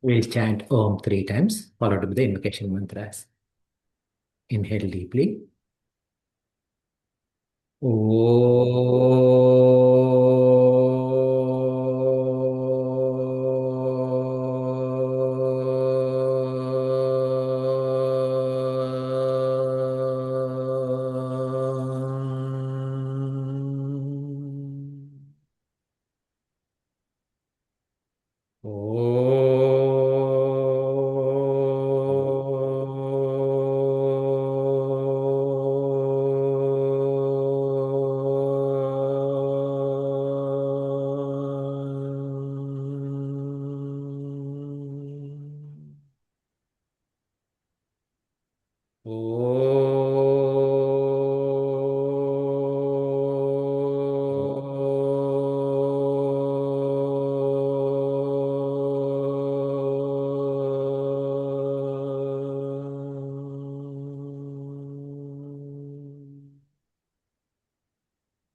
We'll chant Om 3 times, followed by the invocation mantras. Inhale deeply.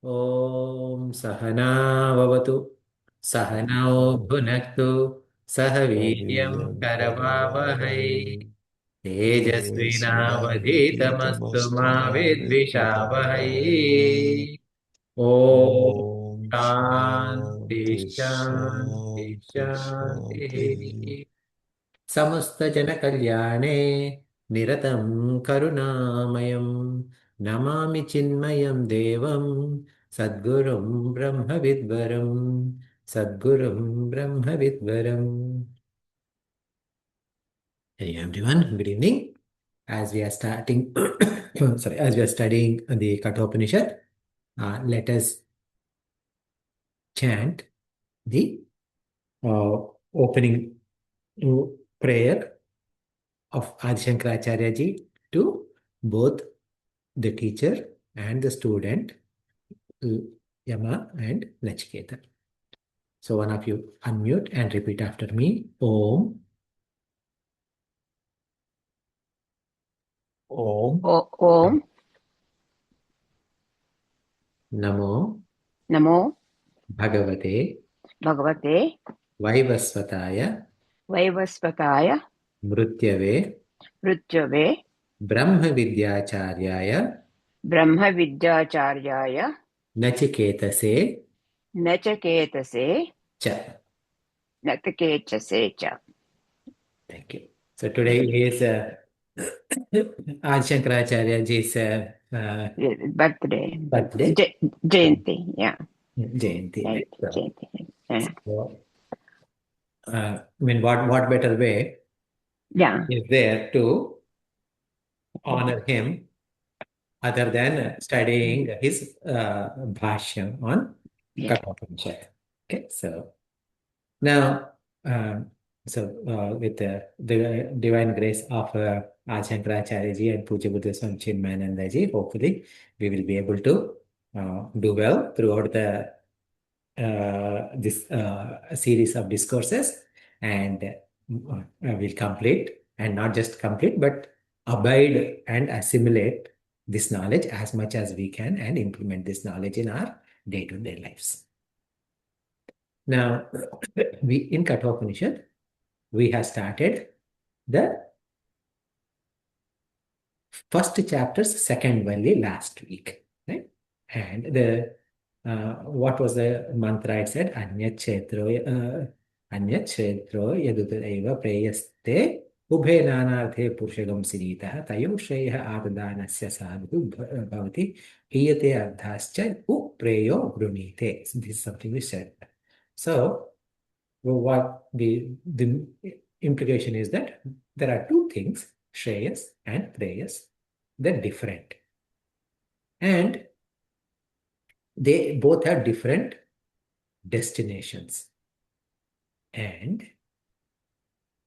Om Sahana Vavatu Sahanao Bhunaktu Sahaviryam Saviryam Karavavahai Karavavahai Tejasvinavadhitamastu ma Tejasvinavadhitama Vidvishavahai. vidvishavahai. Om Om Shanti Shanti Shanti Shanti Shanti. Shanti समस्तजनकल्याणे निरतं करुणामयं Namami चिन्मयं देवं सद्गुरुं ब्रह्मविद्वरं सद्गुरुं ब्रह्मविद्वरम्. Hey everyone, good evening. As we are starting, sorry, as we are studying the Kathopanishad, let us chant the uh, opening prayer of Adi Shankaracharya ji to both the teacher and the student, Yama and Nachiketa. So one of you unmute and repeat after me. Om Om Om Namo Namo Bhagavate Bhagavate Vaivasvataya Vaivasvataya Mrutyave Mrityave Brahma Vidyacharyaya Brahma Vidyacharya Nachiketase Nachaketase Cha. Natakechase cha. Thank you. So today is Adi Shankaracharya ji's Birthday. birthday. Jayanti. Yeah. Jayanti, Right. right? So, Jayanti. Yeah. I mean, what better way Yeah. is there to honor him other than studying his bhashyam on Yeah. Kathopanishad? Okay, so now, with the divine grace of Shankaracharya ji and Puja Buddha Swami Chinmayananda ji, hopefully we will be able to do well throughout the this series of discourses, and will complete, and not just complete but abide and assimilate this knowledge as much as we can and implement this knowledge in our day-to-day lives. Now, we in Kathopanishad we have started the first chapter's second value last week, right? And the what was the mantra? It said Anyat Chetro Yadutaiva Preyaste Ubhe Nanarthe Purushagam Sinita Tayo Shreya Ardanasya Sadhu Bhavati Hiyate Ardhascha U Preyo Brunite. So this is something we said. So what the implication is that there are two things, Shreyas and Preyas. They're different. And they both have different destinations. And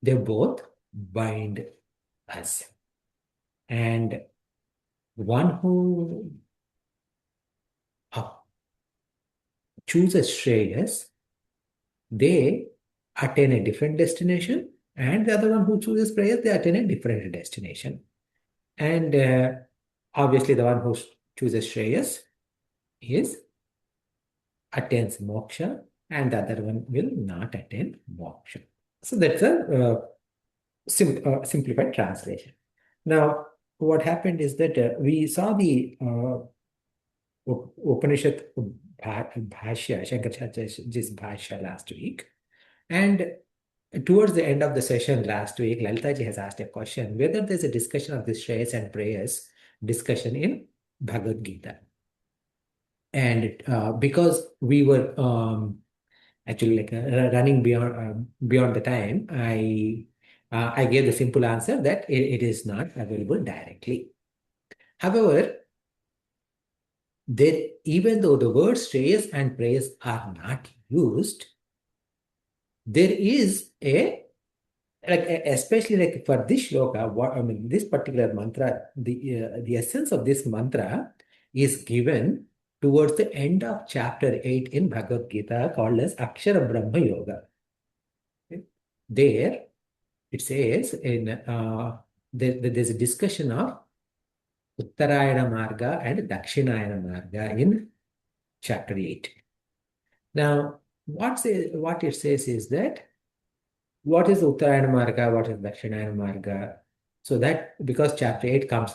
they both bind us. And one who chooses Shreyas, they attain a different destination. And the other one who chooses Preyas, they attain a different destination. And obviously, the one who chooses Shreyas is attains moksha, and the other one will not attain moksha. So that's a simplified translation. Now, what happened is that we saw the Upanishad Bhashya, Shankaracharya's Bhashya last week. And towards the end of the session last week, Lalitaji has asked a question whether there's a discussion of the Shreyas and Prayas discussion in Bhagavad Gita. And because we were actually like running beyond the time, I gave the simple answer that it is not available directly. However, even though the words Shreyas and Prayas are not used, there is especially like for this shloka, this particular mantra, the essence of this mantra is given towards the end of chapter 8 in Bhagavad Gita called as Akshara Brahma Yoga. Okay. There it says there's a discussion of Uttarayana Marga and Dakshinayana Marga in chapter 8. Now, what it says is that what is Uttarayana Marga, what is Dakshinayana Marga? So that because chapter 8 comes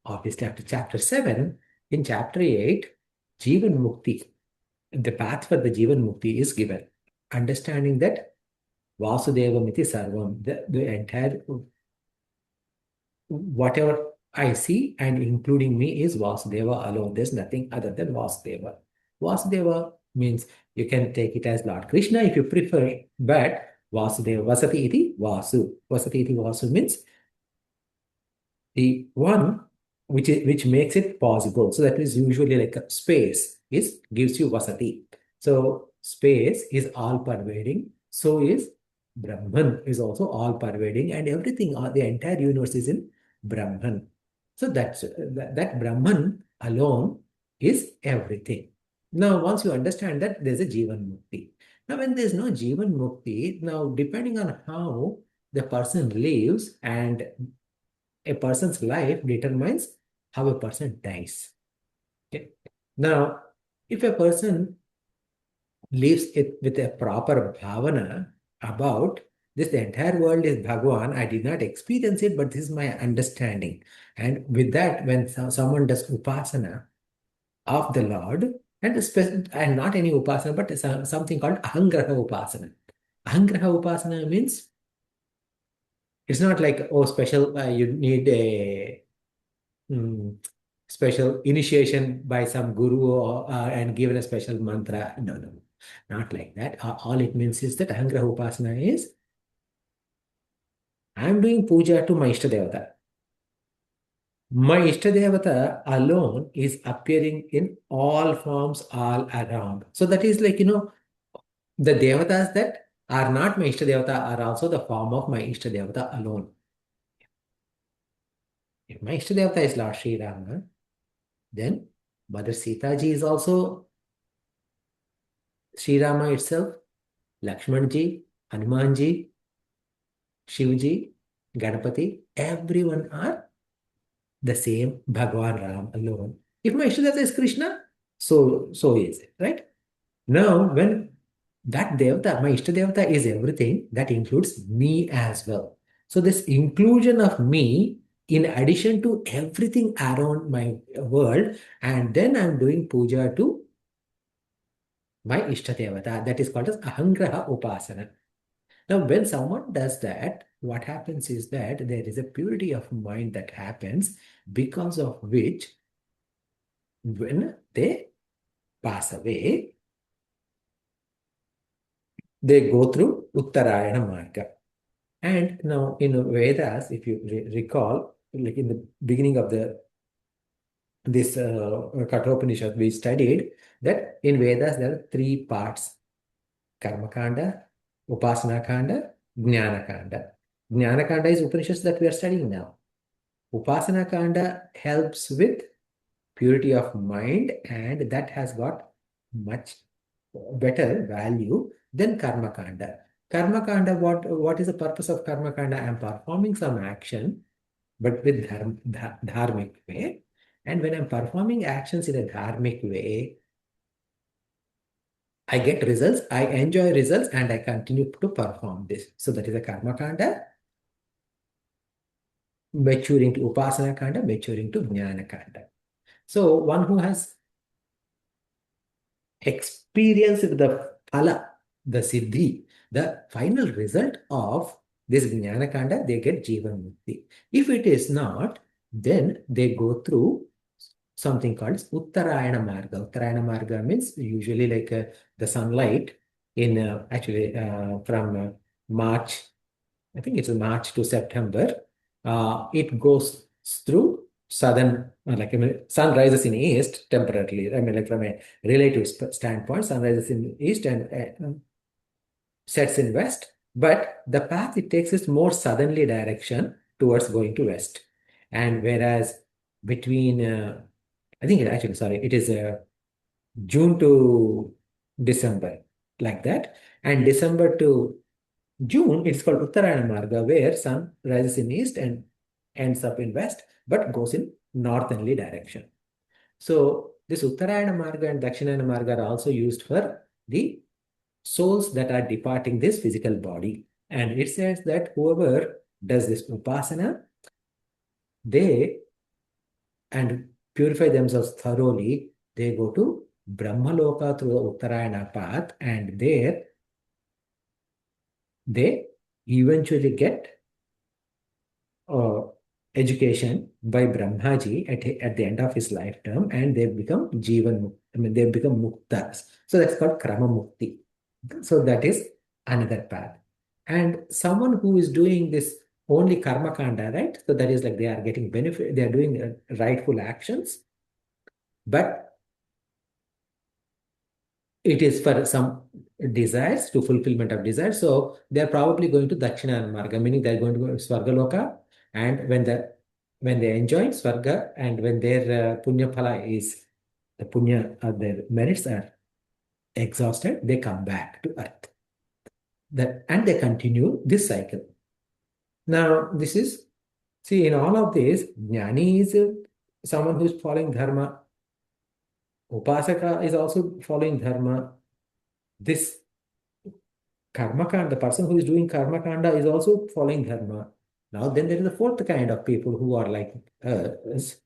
obviously after chapter 7, in chapter 8, Jivan Mukti, the path for the Jivan Mukti is given. Understanding that Vasudeva Miti Sarvam, the entire, whatever I see and including me is Vasudeva alone. There's nothing other than Vasudeva. Vasudeva means you can take it as Lord Krishna if you prefer, but Vasudeva, Vasati iti Vasu. Vasati iti Vasu means the one which makes it possible. So that is usually like a space gives you Vasati. So space is all pervading. So is Brahman is also all pervading, and everything, the entire universe is in Brahman. So that Brahman alone is everything. Now, once you understand that, there's a Jivan Mukti. Now, when there's no Jivan Mukti, now depending on how the person lives, and a person's life determines how a person dies. Okay. Now, if a person lives it with a proper bhavana about this, the entire world is Bhagwan, I did not experience it, but this is my understanding. And with that, when someone does upasana of the Lord, and not any upasana, but something called ahangraha upasana. Ahangraha upasana means it's not like, oh, special, you need a special initiation by some guru and given a special mantra. No, not like that. All it means is that ahangraha upasana is I am doing puja to my Ishtadevata. My Ishtadevata alone is appearing in all forms all around. So that is like, the devatas that are not my Ishtadevata are also the form of my Ishtadevata alone. If my Ishtadevata is Lord Sri Rama, then Mother Sita ji is also Sri Rama itself, Lakshman ji, Hanuman ji, Shiv ji, Ganapati, everyone are the same Bhagwan Ram alone. If my Ishtadevata is Krishna, so is it, right? Now, when that Devata, my Ishtadevata is everything, that includes me as well. So this inclusion of me in addition to everything around my world, and then I'm doing puja to my Ishtadevata, that is called as Ahangraha Upasana. Now, when someone does that, what happens is that there is a purity of mind that happens, because of which, when they pass away, they go through Uttarayana Marga. And now in Vedas, if you recall, like in the beginning of this Kathopanishad, we studied that in Vedas there are three parts: Karma Kanda, Upasana Kanda, Jnana Kanda. Jnana Kanda is Upanishads that we are studying now. Upasana Kanda helps with purity of mind, and that has got much better value than Karma Kanda. Karma Kanda, what is the purpose of Karma Kanda? I am performing some action, but with dharmic way. And when I'm performing actions in a dharmic way, I get results, I enjoy results, and I continue to perform this. So that is a karma kanda, maturing to upasana kanda, maturing to jnana kanda. So one who has experienced the phala, the siddhi, the final result of this jnana kanda, they get jivan mukti. If it is not, then they go through something called Uttarayana Marga. Uttarayana Marga means usually like the sunlight in actually from March, I think it's March to September. It goes through southern, like I mean, sun rises in east temporarily. I mean, like from a relative standpoint, sun rises in east and sets in west. But the path it takes is more southerly direction towards going to west. And whereas between I think it actually, sorry, it is June to December, like that. And December to June, it's called Uttarayana Marga, where sun rises in east and ends up in west, but goes in northerly direction. So this Uttarayana Marga and Dakshinayana Marga are also used for the souls that are departing this physical body. And it says that whoever does this upasana, they and purify themselves thoroughly, they go to Brahmaloka through the Uttarayana path, and there they eventually get uh, education by Brahmaji at the end of his lifetime, and they become Jivan, I mean, they become Muktas. So that's called Krama Mukti. So that is another path. And someone who is doing this only Karma Kanda, right? So that is like they are getting benefit, they are doing rightful actions, but it is for some desires, to fulfillment of desires. So they are probably going to Dakshinayana Marga, meaning they are going to go to Swargaloka, and when they enjoy Swarga and when their Punya Phala is the Punya, their merits are exhausted, they come back to earth. And they continue this cycle. Now, this is, see, in all of this, Jnani is someone who is following Dharma. Upasaka is also following Dharma. This Karma Kanda, the person who is doing Karma Kanda is also following Dharma. Now, then there is a fourth kind of people who are like us,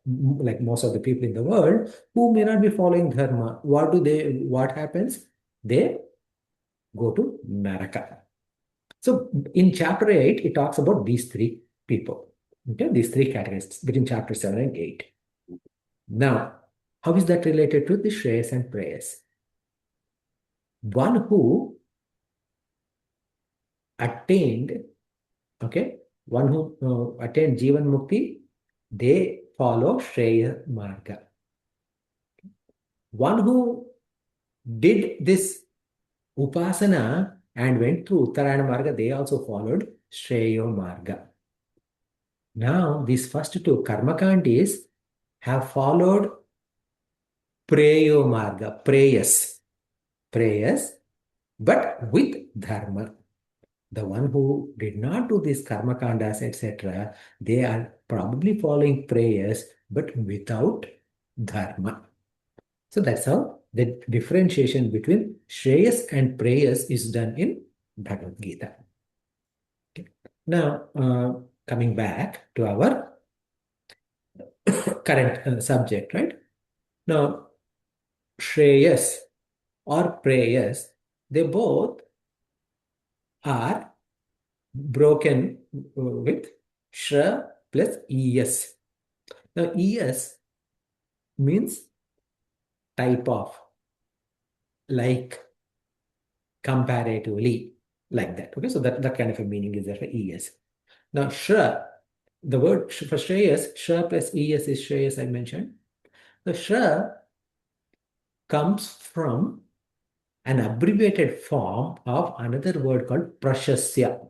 like most of the people in the world, who may not be following Dharma. What happens? They go to Naraka. So, in chapter 8, it talks about these three people. Okay, these three categories between chapter 7 and 8. Now, how is that related to the Shreyas and Prayas? One who attained, okay, one who attained Jivan Mukti, they follow Shreya Marga. One who did this Upasana and went through Uttarayana Marga, they also followed Shreya Marga. Now, these first two Karmakandis have followed Preyo Marga, prayers, but with Dharma. The one who did not do these karma kandas, etc., they are probably following prayers, but without dharma. So that's how the differentiation between Shreyas and prayers is done in Bhagavad Gita. Okay. Now, coming back to our current subject, right? Now, Shreyas or prayers, they both are broken with Shra plus ES. Now, ES means type of, like, comparatively, like that. Okay, so that kind of a meaning is there for ES. Now, Shra, the word for Shreyas, Shra plus ES is Shreyas, I mentioned. The Shra comes from an abbreviated form of another word called Prashasya.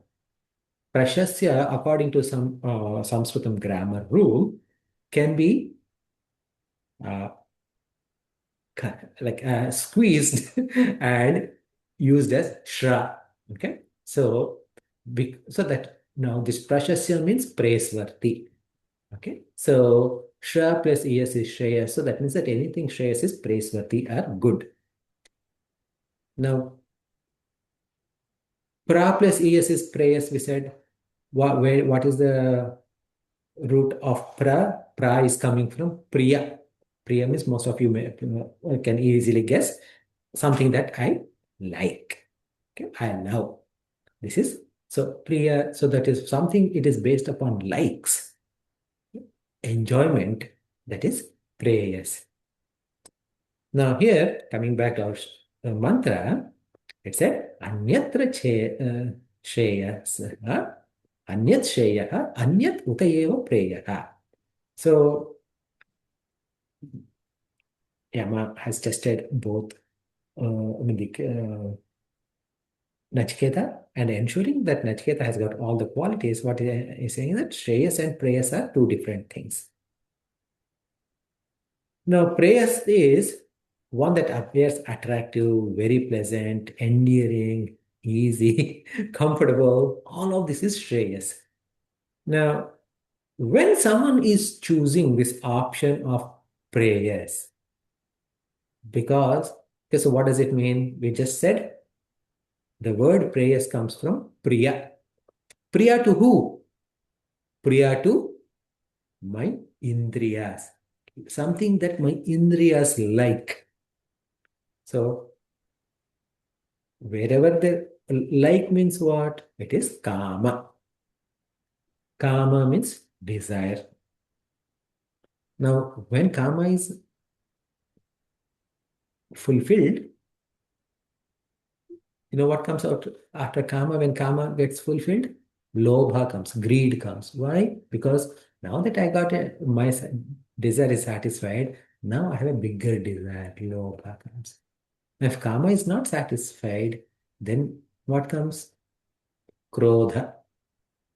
Prashasya, according to some Sanskritam grammar rule, can be uh, like squeezed and used as shra. Okay, so that now this prashasya means praiseworthy. Okay, so shra plus es is shreyas, so that means that anything shreyas is praiseworthy or good. Now, pra plus es is prayers, we said. What is the root of pra? Pra is coming from priya. Priya means most of you can easily guess something that I like. Okay, I love. This is so priya. So that is something. It is based upon likes, enjoyment. That is prayers. Now here, coming back to our mantra, it said anyatra shreyas, anyat shreya, anyat utayeva preya. So Yama has tested both Nachiketa and ensuring that Nachiketa has got all the qualities. What he is saying is that Shreyas and Prayas are two different things. Now, Prayas is one that appears attractive, very pleasant, endearing, easy, comfortable. All of this is Shreyas. Now, when someone is choosing this option of Prayas, because, okay, so what does it mean? We just said the word prayers comes from Priya. Priya to who? Priya to my Indriyas. Something that my Indriyas like. So, wherever the like means what? It is Kama. Kama means desire. Now, when Kama is fulfilled, you know what comes out after Kama? When Kama gets fulfilled, Lobha comes, greed comes. Why? Because now that I got my desire is satisfied, now I have a bigger desire. Lobha comes. If Kama is not satisfied, then what comes? Krodha,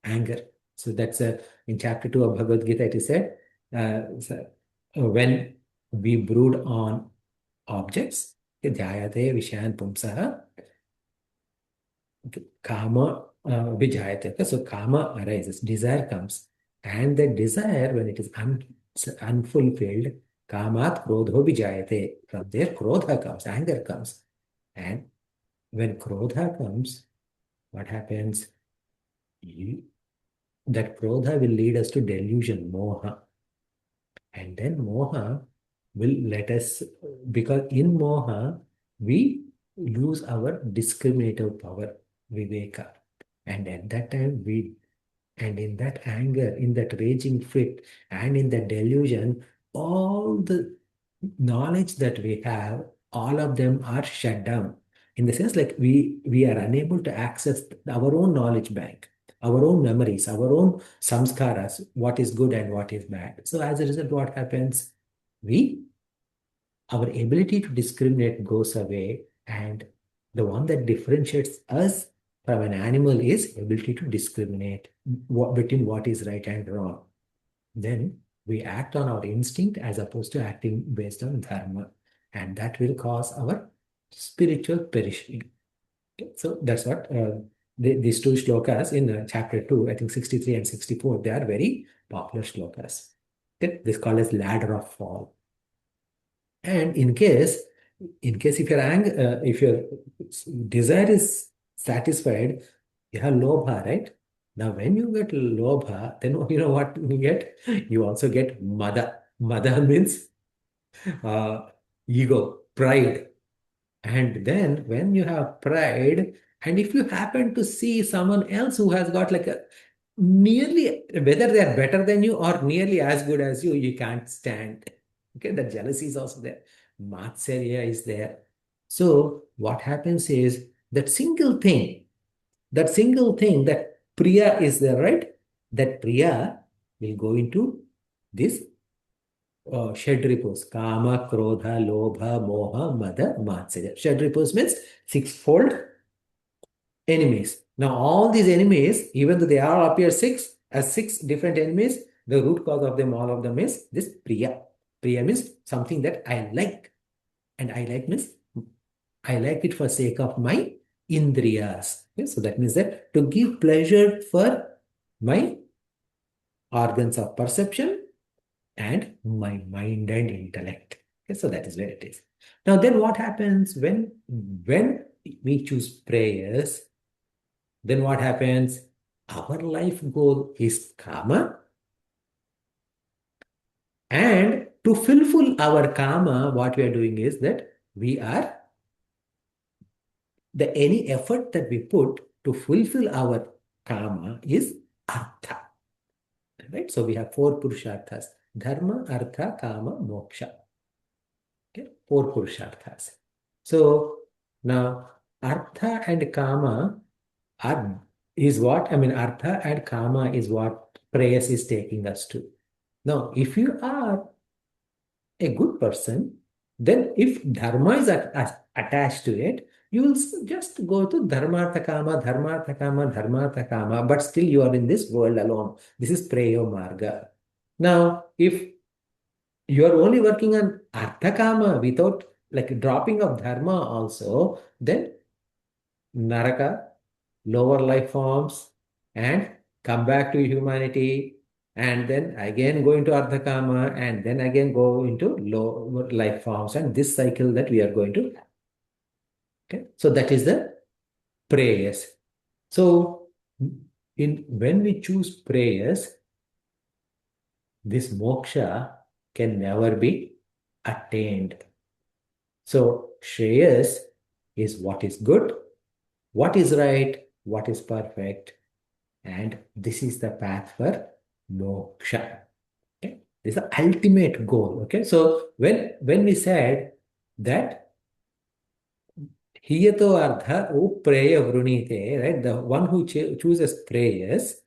anger. So that's in chapter 2 of Bhagavad Gita, it is said, when we brood on objects, dhyayate vishayan pumsaha, Kama vijayate. So Kama arises, desire comes. And the desire, when it is unfulfilled, Kamat krodho vijayate. From there, krodha comes, anger comes. And when krodha comes, what happens? That krodha will lead us to delusion, moha. And then moha will let us, because in moha, we lose our discriminative power, viveka. And at that time, and in that anger, in that raging fit, and in that delusion, all the knowledge that we have, all of them are shut down. In the sense, like we are unable to access our own knowledge bank, our own memories, our own samskaras, what is good and what is bad. So as a result, what happens? Our ability to discriminate goes away, and the one that differentiates us from an animal is ability to discriminate between what is right and wrong. Then we act on our instinct as opposed to acting based on dharma, and that will cause our spiritual perishing. Okay, so that's what these two shlokas in chapter 2, I think 63 and 64, they are very popular shlokas. Okay, this is called as ladder of fall. And in case if if your desire is satisfied, you have lobha, right? Now, when you get lobha, then you know what you get? You also get mada. Mada means uh, ego, pride. And then when you have pride, and if you happen to see someone else who has got like a nearly, whether they are better than you or nearly as good as you can't stand. Okay, the jealousy is also there. Matsarya is there. So what happens is that single thing, that Priya is there, right? That Priya will go into this Shadripus, Kama, Krodha, Lobha, Moha, Mada, Matsarya. Shadripus means sixfold enemies. Now, all these enemies, even though they all appear as six different enemies, the root cause of them, all of them, is this Priya. Priya means something that I like. And I like means I like it for sake of my Indriyas. Okay? So that means that to give pleasure for my organs of perception and my mind and intellect. Okay, so that is where it is. Now, then what happens when we choose prayers, then what happens? Our life goal is karma. And to fulfill our karma, what we are doing is that we are, any effort that we put to fulfill our karma is artha. Right? So we have four purusharthas: dharma, artha, kama, moksha. Okay? Four purusharthas. So now artha and kama is what? I mean, artha and kama is what prayers is taking us to. Now, if you are a good person, then if dharma is attached to it, you will just go to dharmartha kama, dharmartha kama, dharmartha kama, but still you are in this world alone. This is preyo marga. Now, if you are only working on artha kama without like dropping of dharma also, then naraka, lower life forms, and come back to humanity, and then again go into ardhakama, and then again go into lower life forms, and this cycle that we are going to have. Okay, so that is the prayers. So when we choose prayers, this moksha can never be attained. So shreyas is what is good, what is right, what is perfect, and this is the path for moksha. Okay? This is the ultimate goal. Okay, so when we said that hiyato ardha upreya vrunite, right? The one who chooses prayers,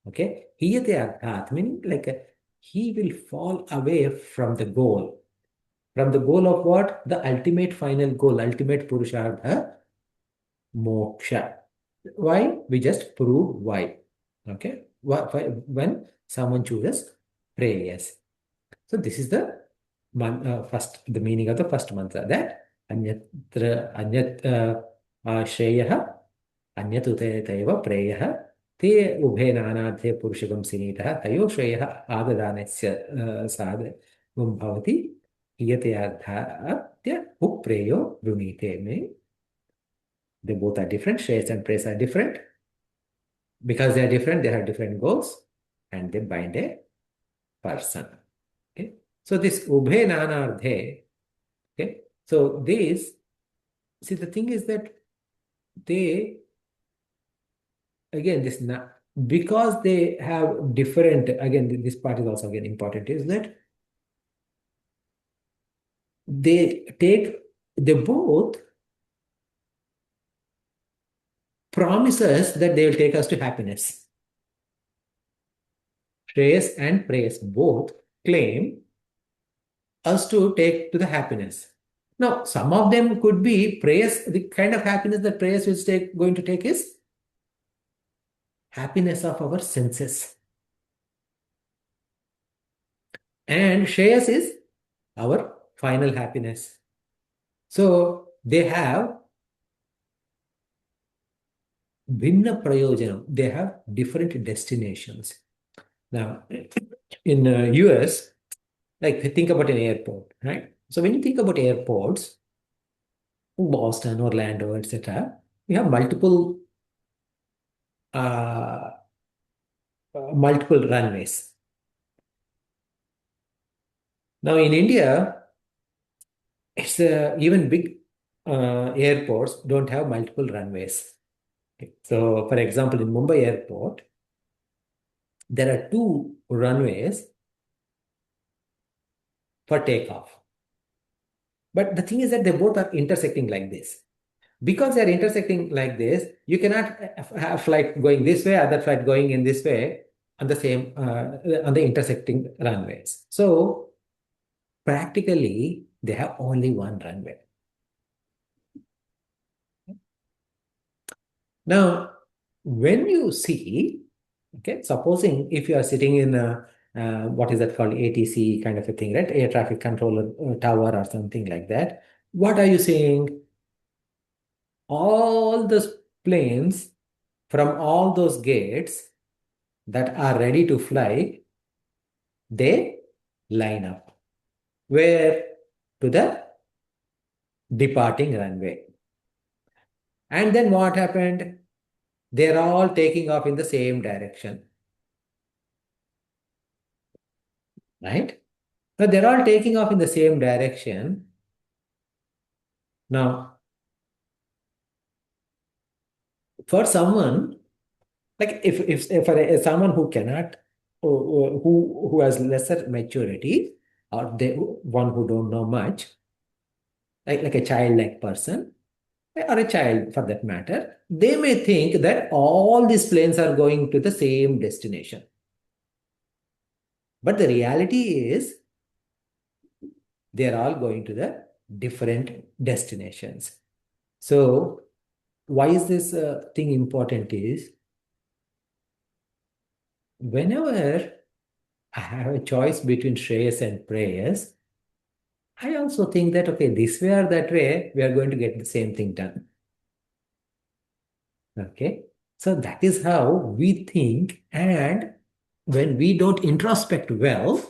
okay, hiyate ardhat, meaning like he will fall away from the goal. From the goal of what? The ultimate final goal, ultimate purushartha, moksha. Why? We just prove why. Okay. When someone chooses prayers. So this is the the meaning of the first mantra, that anyat shreyah anyat utayataiva prayah te ubhe nanadhe purushagam sinitah tayo shreyah adadanasya sadham bhavati iyate adhatya upreyo brunite. Me, they both are different. Shreyas and prayers are different. Because they are different, they have different goals, and they bind a person. Okay. So this ubhe nanardhe, okay. So this, see, the thing is that they, again, this because they have different, again, this part is also again important, is that they both promises that they will take us to happiness. Shreyas and prayers both claim us to take to the happiness. Now, some of them could be prayers, the kind of happiness that prayers is going to take is happiness of our senses. And Shreyas is our final happiness. So, they have bhinna prayojanam. They have different destinations. Now, in US, like think about an airport, right? So when you think about airports, Boston, Orlando, etc., we have uh, multiple runways. Now in India, it's even big airports don't have multiple runways. Okay. So for example, in Mumbai airport, there are two runways for takeoff. But the thing is that they both are intersecting like this. Because they are intersecting like this, you cannot have flight going this way, other flight going in this way on the same on the intersecting runways. So practically, they have only one runway. Now, when you see, okay, supposing if you are sitting in a what is that called, ATC kind of a thing, right? Air traffic controller tower or something like that. What are you seeing? All those planes from all those gates that are ready to fly, they line up. Where? To the departing runway. And then what happened? They're all taking off in the same direction, right? So they're all taking off in the same direction. Now, for someone, like if for someone who cannot, who has lesser maturity, or they one who don't know much, like a childlike person, or a child for that matter, they may think that all these planes are going to the same destination. But the reality is they're all going to the different destinations. So why is this thing important is whenever I have a choice between Shreyas and Prayas, I also think that, okay, this way or that way, we are going to get the same thing done. Okay. So that is how we think. And when we don't introspect well,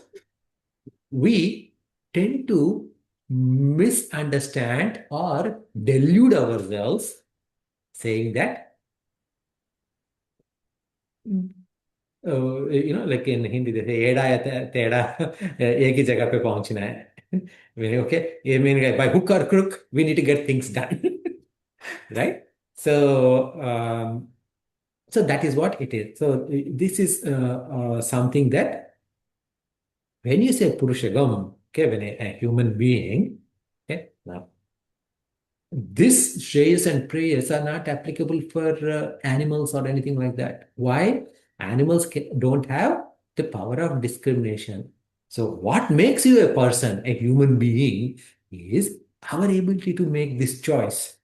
we tend to misunderstand or delude ourselves, saying that, like in Hindi, they say, "Eda ya teda, एक ही जगह पे पहुंचना है." Meaning, okay, I mean, by hook or crook, we need to get things done, right? So that is what it is. So this is something that when you say Purushagam, okay, when a human being, okay, now this Shreyas and prayers are not applicable for animals or anything like that. Why? Animals don't have the power of discrimination. So what makes you a person, a human being, is our ability to make this choice.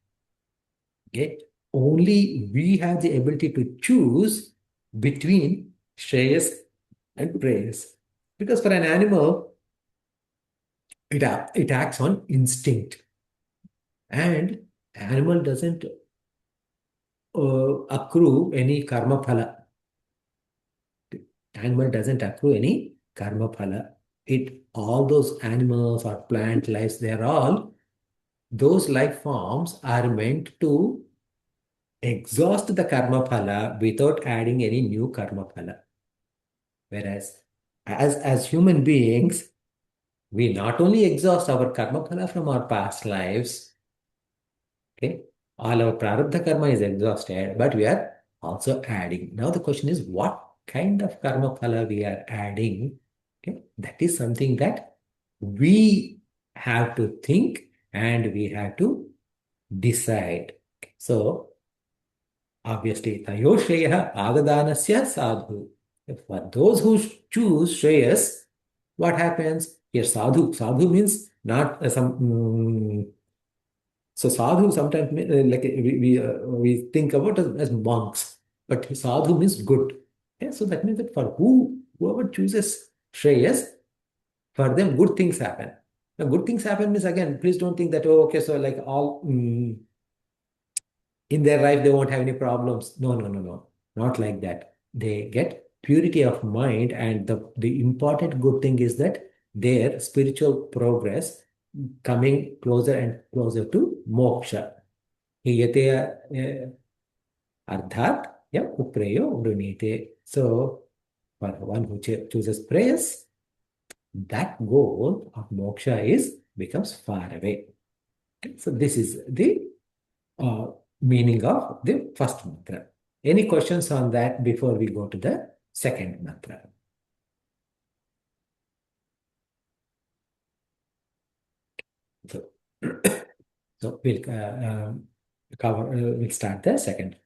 Okay? Only we have the ability to choose between Shreyas and prayers. Because for an animal, it acts on instinct. And animal doesn't accrue any karma phala. Animal doesn't accrue any karma phala. All those animals or plant lives, those life forms are meant to exhaust the karma phala without adding any new karma phala. Whereas as human beings, we not only exhaust our karma phala from our past lives, okay, all our prarabdha karma is exhausted, but we are also adding. Now the question is, what kind of karma phala we are adding? Okay, that is something that we have to think and we have to decide. So obviously, tayo shreya agadanasya sadhu. For those who choose shreyas, what happens? Here, sadhu. Sadhu means not some. So sadhu sometimes like we think about as monks, but sadhu means good. Yeah, so that means that for whoever chooses shreyas, for them good things happen. Now, good things happen means again, please don't think that, oh, okay, so like all in their life they won't have any problems. No, no, no, no, not like that. They get purity of mind, and the important good thing is that their spiritual progress coming closer and closer to moksha. Hiyate ardhat ya upreyo vrinite. So, for one who chooses prayers, that goal of moksha becomes far away. So, this is the uh, meaning of the first mantra. Any questions on that before we go to the second mantra? So, so we'll start the second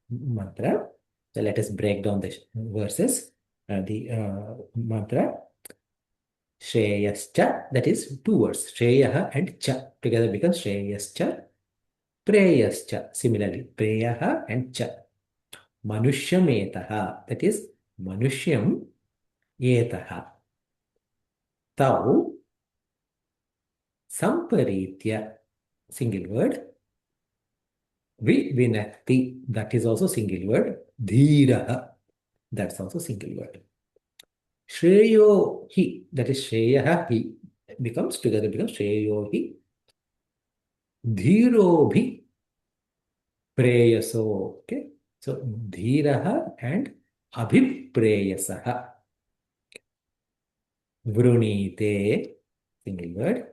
mantra. So let us break down the verses. The mantra Shreyascha, that is two words, Shreyaha and Cha together becomes Shreyascha, Preyascha. Similarly, Preyaha and Cha. Manushyam etaha, that is Manushyam etaha. Tau Samparitya, single word. Vivinakti, that is also single word. Dhiraha, that's also single word. Shreyo hi, that is Shreyaha hi, becomes together becomes Shreyo hi. Dhiro bhi, Preyaso. Okay. So Dhiraha and Abhipreyasaha. Vrunite, single word.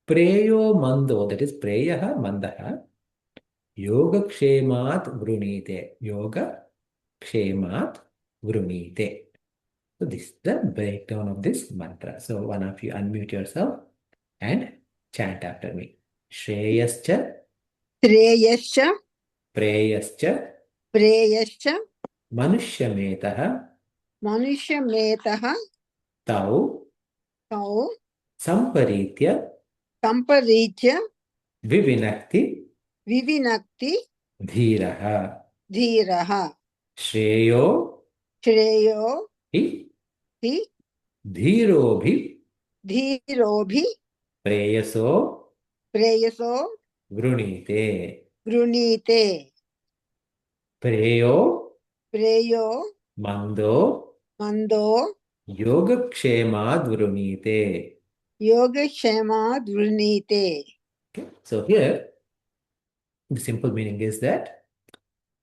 Preyo mando, that is Preyaha mandaha. Yogakshemat vrunite. Yoga kshemat vrunite. So this is the breakdown of this mantra. So one of you unmute yourself and chant after me. Shreyascha, Shreyascha, preyascha, Preyascha, manushyametah, Manushyametah, tau, Tau, samparitya, Samparitya, vivinakti, Vivinakti, dhiraha. Dhiraha, Shreyo, Shreyo, hi, Hi, dhirobhi, Dhirobhi, preyaso, Preyaso, vrunite. Grunite, Preyo, Preyo, mando, Mando, yogakshemad vrunite. Yogakshema, Grunite. Okay. So here, the simple meaning is that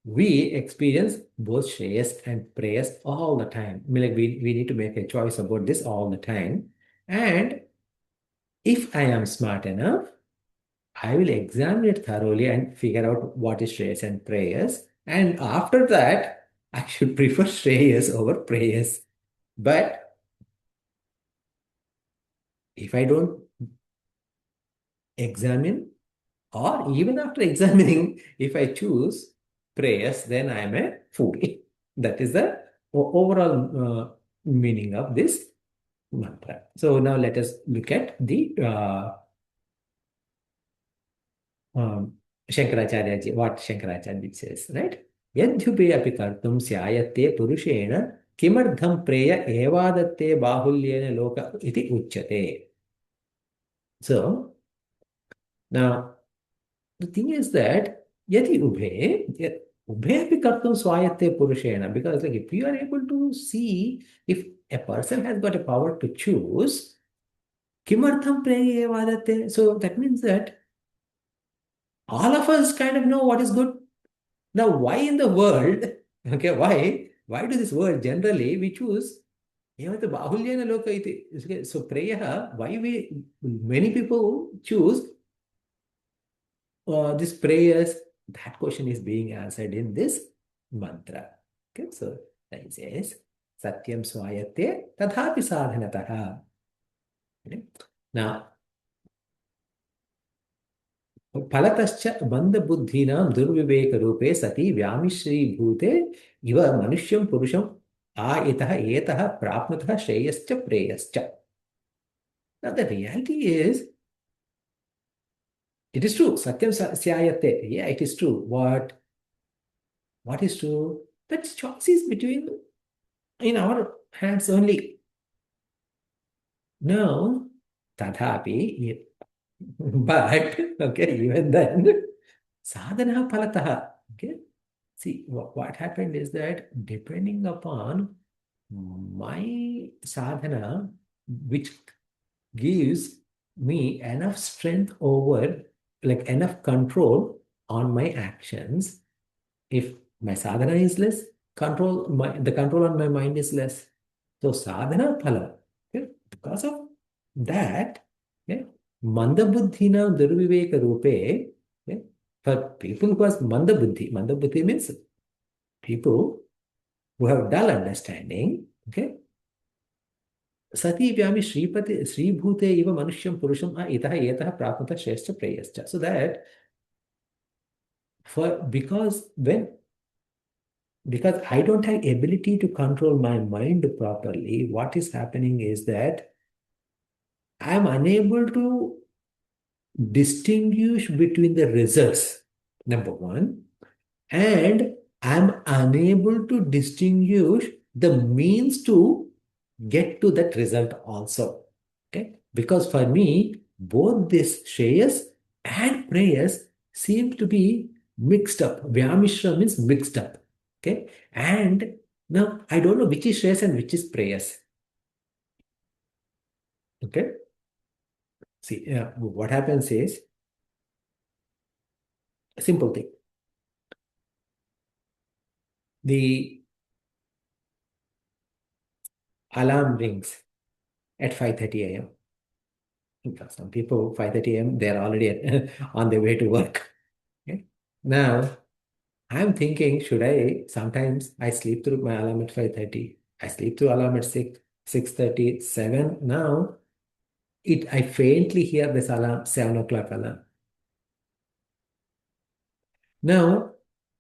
we experience both shreyas and prayas all the time. I mean, like we need to make a choice about this all the time. And if I am smart enough, I will examine it thoroughly and figure out what is shreyas and prayas. And after that, I should prefer shreyas over prayas. But if I don't examine, or even after examining, if I choose prayers, then I am a fool. That is the overall meaning of this mantra. So now let us look at the Shankaracharya ji, what Shankaracharya ji says, right? Yadhyupe api kartum syayate purushena kimardham preya evadatte bahulyena loka iti uchyate. So now the thing is that yati ubhe api kartum swayate purushena, because like if you are able to see if a person has got a power to choose, kimartham preya evadatte, so that means that all of us kind of know what is good. Now, why in the world, okay, why do this word generally we choose, the bahulyena loka iti, okay, so prayer, why many people choose these prayers, that question is being answered in this mantra. Okay, so that says, Satyam swayate tadhapi sadhanataha. Okay. Now, फलतश्च बन्धबुद्धीनां दुर्विवेकरूपे सति व्यामिश्रीभूते इव मनुष्यं पुरुषम् इतः एतः प्राप्नुतः श्रेयश्च प्रेयश्च. Now the reality is, it is true. Satyam syayate. Yeah, it is true. What is true? That choice is between in our hands only. Now, tadhapi, but okay, even then, sadhana phalataha. Okay. See, what happened is that depending upon my sadhana, which gives me enough strength over, like enough control on my actions, if my sadhana is less, the control on my mind is less. So sadhana phala. Okay? Because of that, okay, manda buddhina durviveka rupe, okay, for people who has manda buddhi means people who have dull understanding, okay, sati vyami shribhute iva manusham purusham itaha etah prapnata shrestha preyascha. So that because I don't have ability to control my mind properly, what is happening is that I am unable to distinguish between the results, number one, and I'm unable to distinguish the means to get to that result also. Okay? Because for me, both this shreyas and prayers seem to be mixed up. Vyamishra means mixed up. Okay? And now I don't know which is shreyas and which is prayers. Okay? See, what happens is a simple thing. the alarm rings at 5:30 a.m. Some people, 5:30 a.m., they're already on their way to work. Okay? Now, I'm thinking, sometimes I sleep through my alarm at 5:30. I sleep through alarm at 6, 6:30, 7. Now, I faintly hear this alarm, 7 o'clock alarm. Now,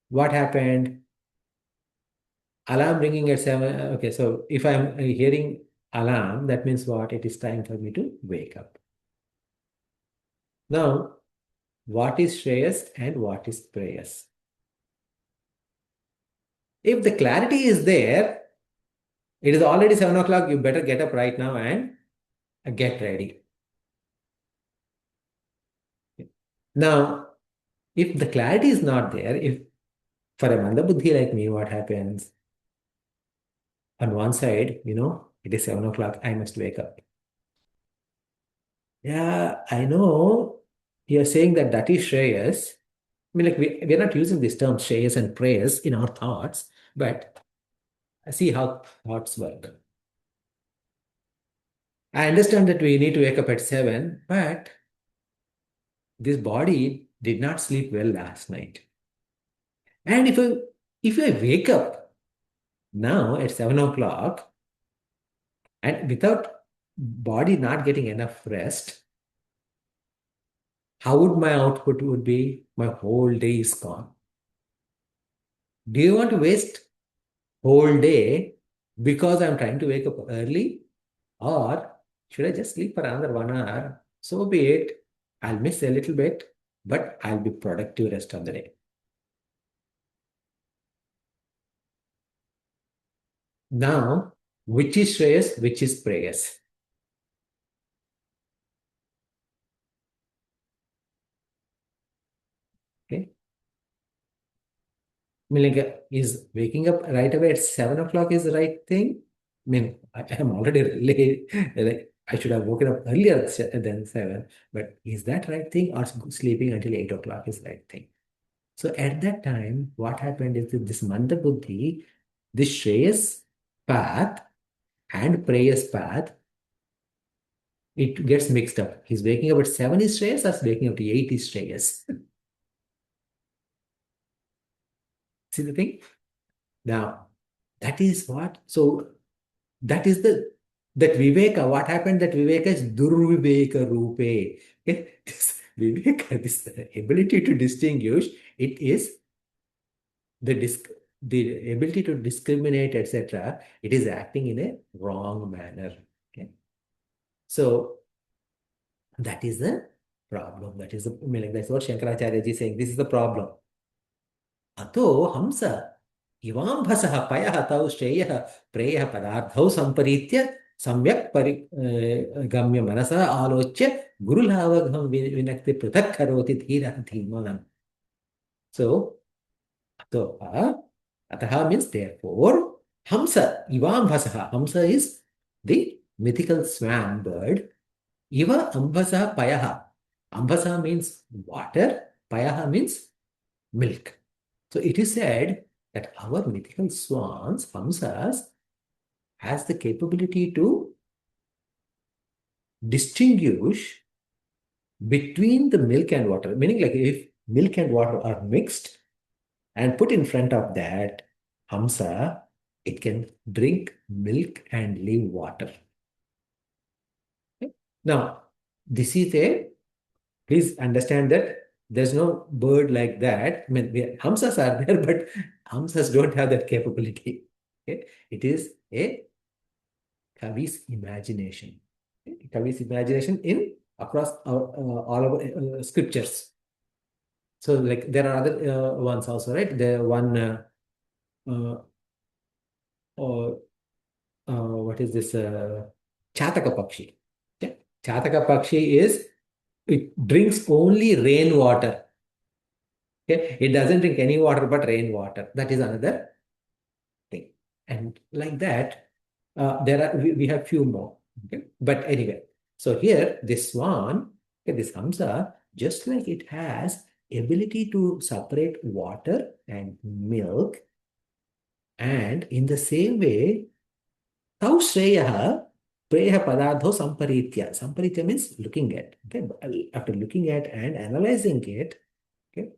what happened? Alarm ringing at 7. Okay, so if I'm hearing alarm, that means what? It is time for me to wake up. Now, what is Shreyas and what is Preyas? If the clarity is there, it is already 7 o'clock, you better get up right now and get ready. Now, if the clarity is not there, if for a Mandabuddhi like me, what happens? On one side, it is 7 o'clock, I must wake up. Yeah, I know you're saying that is Shreyas. I mean, like we're not using these terms, Shreyas and Preyas, in our thoughts, but see how thoughts work. I understand that we need to wake up at 7, but this body did not sleep well last night. And if I wake up now at 7 o'clock and without body not getting enough rest, how would my output would be? My whole day is gone. Do you want to waste whole day because I'm trying to wake up early? Or should I just sleep for another 1 hour? So be it. I'll miss a little bit, but I'll be productive rest of the day. Now, which is Shreyas, which is Preyas? Okay. I mean, like, is waking up right away at 7 o'clock is the right thing? I mean, I am already late. Like, I should have woken up earlier than 7. But is that right thing, or sleeping until 8 o'clock is the right thing? So at that time, what happened is that this Manda Buddhi, this Shreyas path and Preyas path, it gets mixed up. He's waking up at 7 is Shreyas, or waking up to 8 is Shreyas. See the thing? Now, that is what? So that is that Viveka. What happened? That Viveka is Durviveka Rupe. Okay? This Viveka, this ability to distinguish, it is the ability to discriminate, etc. It is acting in a wrong manner. Okay? So that is the problem. That is I mean, like that's what Shankaracharya ji is saying. This is the problem. Ato hamsa इवाम्भसः पयः तौ श्रेयः प्रेयः पदार्थौ सम्परीत्य सम्यक् गम्य मनसः आलोच्य गुरुलावघं विनक्ति पृथक् करोति धीरः धीमान्. So, atah means therefore, hamsa, ivambhasaha. Hamsa is the mythical swan bird. Iva ambhasa payaha. Ambhasa means water, payaha means milk. So it is said that our mythical swans, hamsas, has the capability to distinguish between the milk and water. Meaning, like if milk and water are mixed and put in front of that hamsa, it can drink milk and leave water. Okay? Now, this is please understand that there's no bird like that. I mean, hamsas are there, but hamsas don't have that capability. Okay? It is a Kavi's imagination. Okay? Kavi's imagination across all our scriptures. So, like there are other ones also, right? The one, what is this? Chataka Pakshi. Okay? Chataka Pakshi it drinks only rainwater. Okay? It doesn't drink any water but rainwater. That is another thing. And like that, we have few more. Okay? But anyway, so here this swan, okay, this hamsa, just like it has ability to separate water and milk, And in the same way, tau Shreyaha Preha Padartho Samparitya. Samparitya means looking at. Okay? After looking at and analyzing it, okay,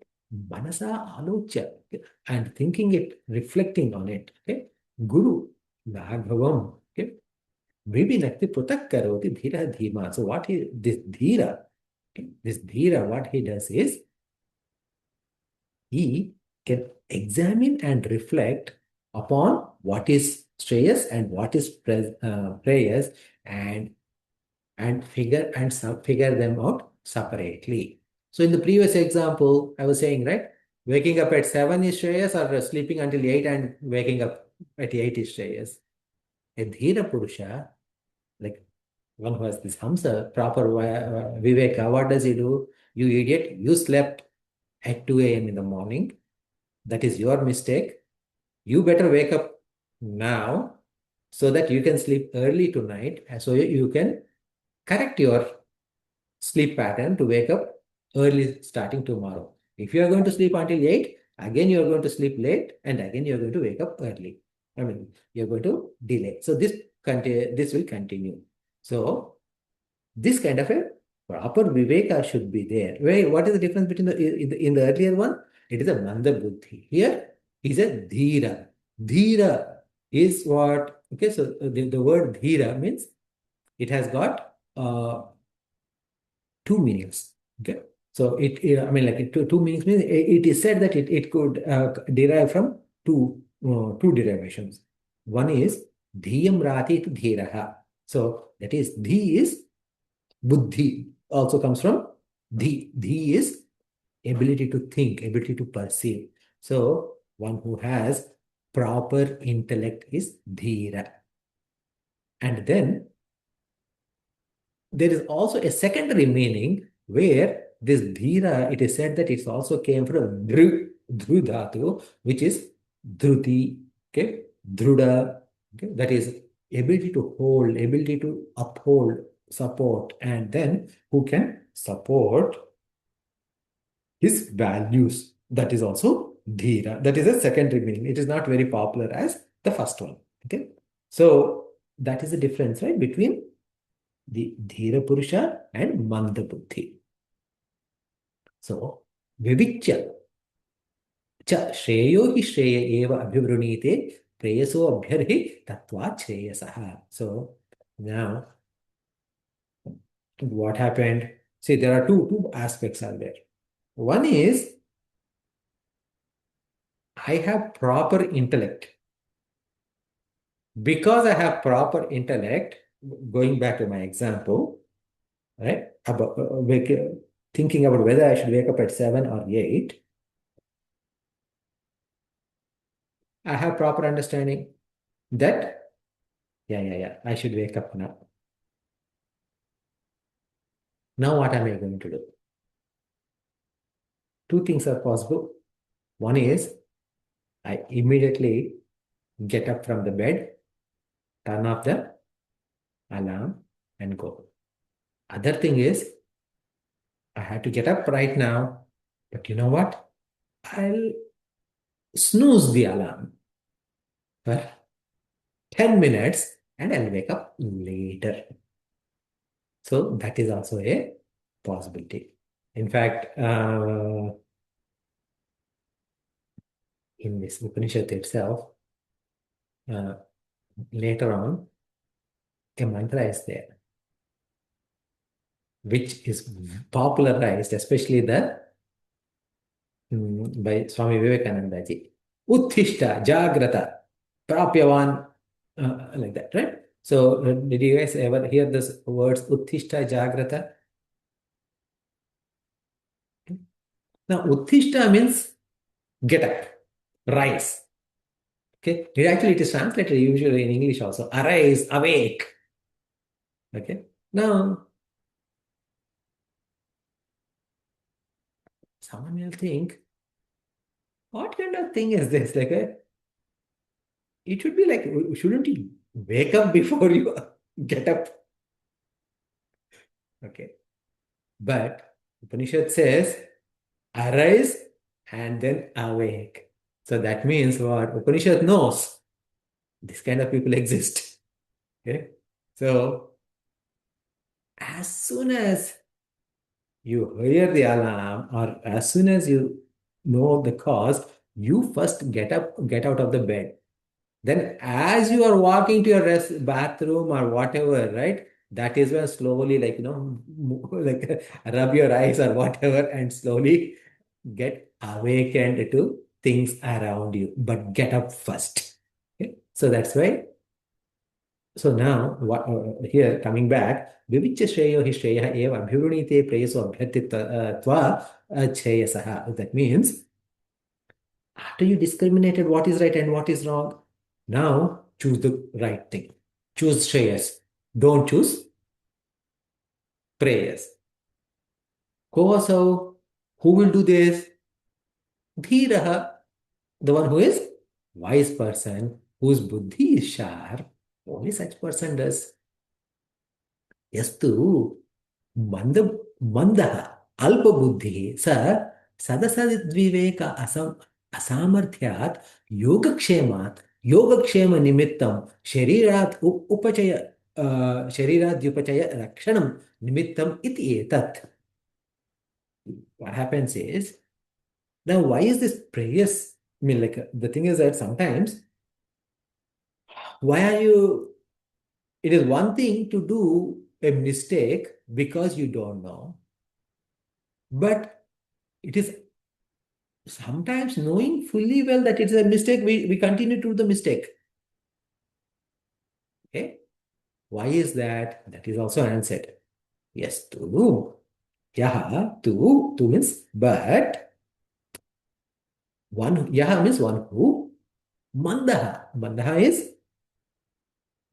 Manasa Alocha, okay, and thinking it, reflecting on it. Okay? Guru Laghavam. Okay? Vibhinakti Putak Karoti Dhira Dhima. So what he this Dhira, okay, this Dhira, what he does is he can examine and reflect upon what is Shreyas and what is prayers, and figure them out separately. So in the previous example, I was saying, right, waking up at 7 is Shreyas, or sleeping until 8 and waking up at 8 is Shreyas. A Dhira Purusha, like one who has this Hamsa, proper Viveka, what does he do? You idiot, you slept at 2 a.m. in the morning. That is your mistake. You better wake up now so that you can sleep early tonight, and so you can correct your sleep pattern to wake up early starting tomorrow. If you are going to sleep until 8, again you are going to sleep late, and again you are going to wake up early. I mean, you're going to delay. So this will continue. So this kind of a proper viveka should be there. What is the difference between in the earlier one? It is a manda buddhi. Here is a dhira. Dhira is what? Okay, so the word dhira means it has got two meanings. Okay, so I mean, like two meanings means it is said that it could derive from two derivations. One is dhiyam rati to dhiraha. So that is dhi is buddhi, also comes from dhi. Dhi is ability to think, ability to perceive. So one who has proper intellect is dhira. And then there is also a secondary meaning where this dhira, it is said that it also came from dhru dhatu, which is dhruti, okay, dhruda, okay, that is ability to hold, ability to uphold, support, and then who can support his values. That is also dhira. That is a secondary meaning. It is not very popular as the first one. Okay, so that is the difference, right, between the Dhira Purusha and Manda Buddhi. So, Vivichya cha Shreyo hi Shreya eva abhivrunite preyaso abhyarhi tatvat Shreyasaha. So, now what happened? See, there are two aspects are there. One is I have proper intellect. Because I have proper intellect, going back to my example, right, about thinking about whether I should wake up at 7 or 8, I have proper understanding that, yeah, I should wake up now. Now what am I going to do? Two things are possible. One is I immediately get up from the bed, turn off the alarm, and go. Other thing is I have to get up right now, but you know what? I'll snooze the alarm for 10 minutes and I'll wake up later. So that is also a possibility. In fact, in this Upanishad itself, later on, a mantra is there, which is popularized, especially by Swami Vivekananda ji. Uttishta, Jagrata, Prapyavan, like that, right? So, did you guys ever hear this words Uttishta, Jagrata? Now, Uttishta means get up, rise. Okay, it is translated usually in English also. Arise, awake. Okay, now someone will think, what kind of thing is this? Like it should be like, shouldn't you wake up before you get up? Okay, but Upanishad says, arise and then awake. So that means what Upanishad knows, this kind of people exist. Okay. So as soon as you hear the alarm, or as soon as you know the cause, you first get out of the bed. Then as you are walking to your bathroom or whatever, right? That is when slowly, like, like rub your eyes or whatever and slowly get awakened to things around you. But get up first. Okay? So that's why. So now, here coming back, Vivicca Shreyo hi Shreya eva abhivunite preyaso abhyartitva Shreyasaha. That means after you discriminated what is right and what is wrong, now choose the right thing. Choose Shreyas. Don't choose prayers. Kovasau, who will do this? Dhiraha, the one who is wise person, whose buddhi is sharp. Only such person does. Yastu मंद मंदः अल्पबुद्धिः सदसद्विवेक असामर्थ्यात् योगक्षेमात् योगक्षेमनिमित्तं शरीरात् उपचय शरीराद्युपचय रक्षणं निमित्तम् इति एतत्. What happens is, now why is this prayers? I mean, like, the thing is that sometimes, why are you, it is one thing to do a mistake because you don't know, but it is sometimes knowing fully well that it's a mistake, we continue to do the mistake. Okay? Why is that? That is also answered. Yes, to. Yaha, to means but. One, yaha means one who. Mandaha. Mandaha is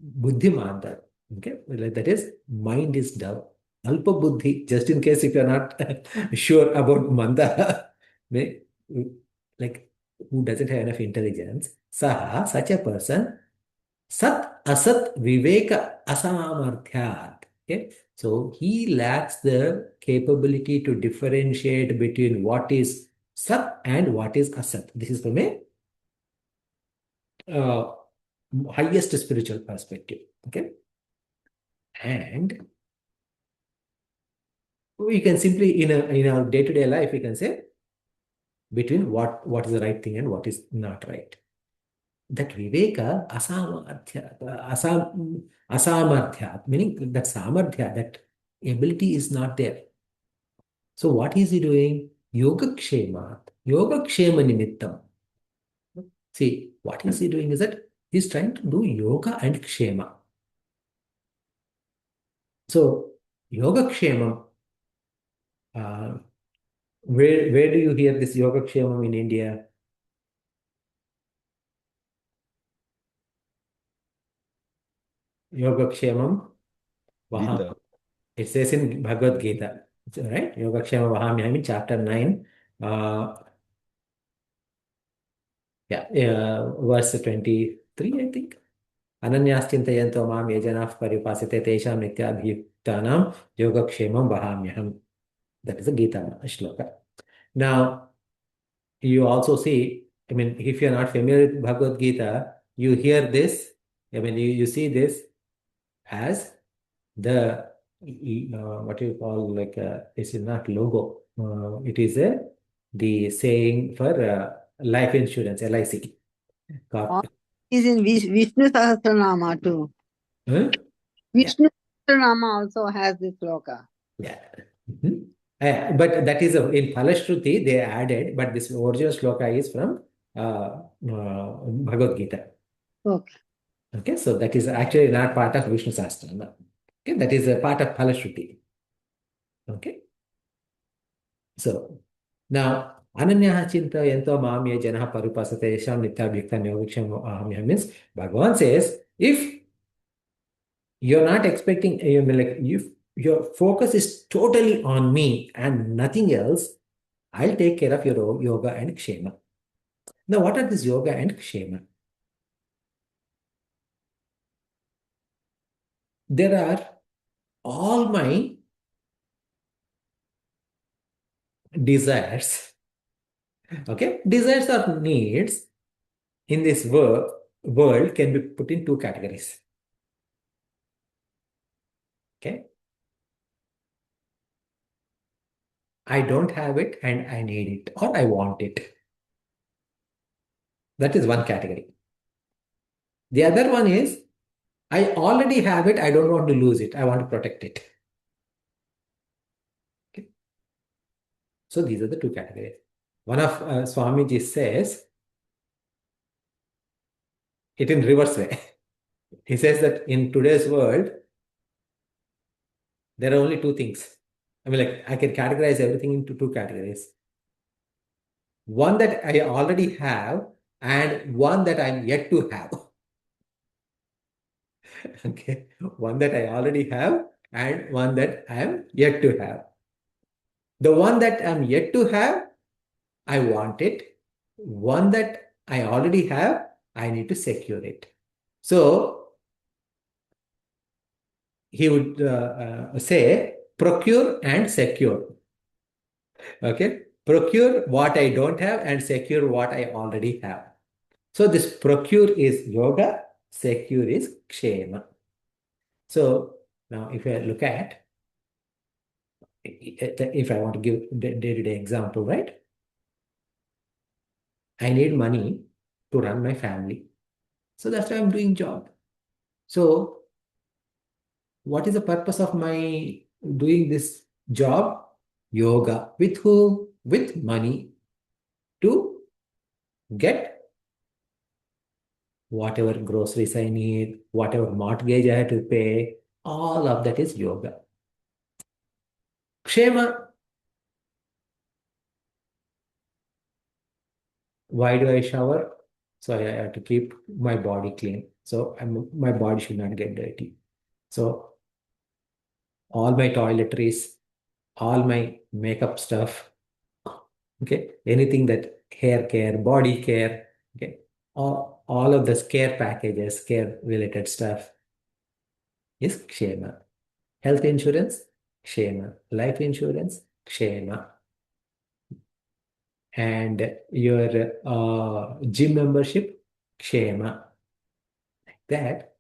buddhimanda. Okay? That is mind is dull. Alpa buddhi, just in case if you're not sure about manda, like who doesn't have enough intelligence, saha, such a person, sat asat viveka asamarthyat. Okay, so he lacks the capability to differentiate between what is sat and what is asat. This is from a highest spiritual perspective. Okay, and we can simply in our day-to-day life we can say between what is the right thing and what is not right. That viveka asamarthya, meaning that samarthya, that ability is not there. So what is he doing? Yoga kshema nimittam. See, what is he doing is that he's trying to do yoga and kshema. So yoga kshemam, where do you hear this yoga kshemam in India? Yoga kshemam vaham. Gita. It says in Bhagavad Gita, right? Yoga kshema vahamyami, chapter 9. Verse 23, I think. Ananyastintayanto mam yejanah paripasite tesham nityabhiktanam yogakshemam vahamyaham. That is a Gita shloka. Now, you also see, I mean, if you're not familiar with Bhagavad Gita, you hear this, I mean, you see this as the, what you call, like, this is not logo. It is the saying for life insurance, LIC. Is in Vishnu Sahasranama too. Huh? Vishnu Sahasranama also has this sloka. Yeah. Mhm. But that is in Palashruti they added, but this original shloka is from Bhagavad Gita. Okay. Okay, so that is actually not part of Vishnu Sahasranama. Okay, that is a part of Palashruti. Okay, so now Ananyaha Chinta Yanto Mamya Janaha Parupasate Sham Nitya Bhikta Yoviksham Ahamya means Bhagavan says if you're not expecting, you mean like if your focus is totally on me and nothing else, I'll take care of your yoga and kshema. Now, what are this yoga and kshema? There are all my desires Okay, desires or needs in this world can be put in two categories. Okay, I don't have it and I need it, or I want it. That is one category. The other one is I already have it, I don't want to lose it, I want to protect it. Okay. So these are the two categories. One of Swamiji says it in reverse way. He says that in today's world, there are only two things. I mean, like, I can categorize everything into two categories. One that I already have and one that I'm yet to have. Okay. One that I already have and one that I am yet to have. The one that I'm yet to have, I want it. One that I already have, I need to secure it. So he would say procure and secure. Okay. Procure what I don't have and secure what I already have. So this procure is yoga, secure is kshema. So now if I look at, if I want to give day-to-day example, right? I need money to run my family. So that's why I'm doing job. So what is the purpose of my doing this job? Yoga. With whom? With money to get whatever groceries I need, whatever mortgage I have to pay, all of that is yoga. Kshema. Why do I shower? So I have to keep my body clean. So my body should not get dirty. So all my toiletries, all my makeup stuff, okay, anything that hair care, body care, okay, all of the care packages, care related stuff is kshema. Health insurance, kshema. Life insurance, kshema. And your gym membership, kshema. Like that,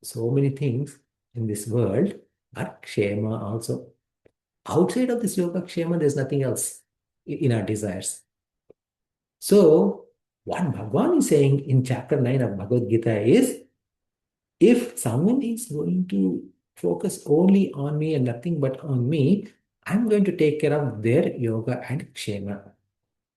so many things in this world are kshema also. Outside of this yoga kshema, there's nothing else in our desires. So, what Bhagavan is saying in chapter 9 of Bhagavad Gita is, if someone is going to focus only on me and nothing but on me, I'm going to take care of their yoga and kshema.